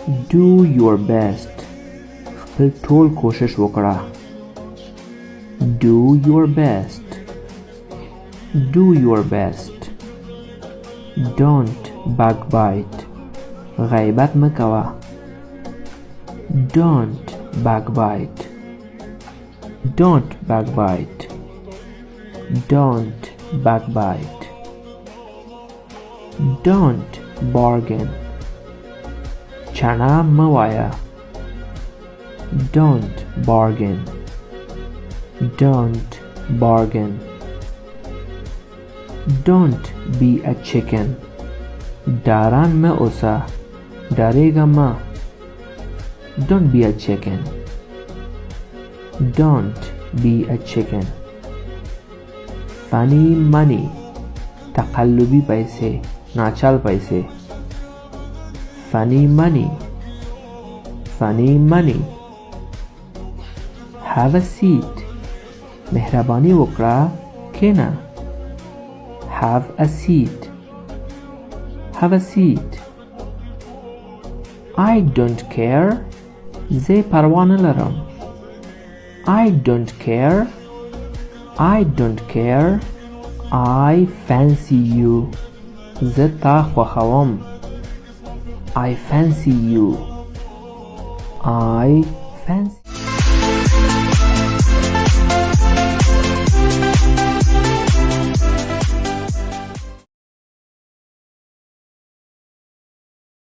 Do your best. خپل ټول کوشش وکړه. Do your best. Do your best. Don't backbite. غیبت مه کوه. Don't backbite. Don't backbite. Don't backbite. Don't bargain. چڼه مه وایه. Don't bargain. Don't bargain. Don't be a chicken. ډارن مه اوسه. ډارېږه مه. Don't be a chicken. Don't be a chicken. Funny money. تقلبی پیسې. ناچل پیسې. Funny money. Funny money. Have a seat. مهربانی وکړه. کښېنه. Have a seat. Have a seat. I don't care. زه پروا نه لرم. I don't care. I don't care. I fancy you. زه تا خوښوم. I fancy you. I fancy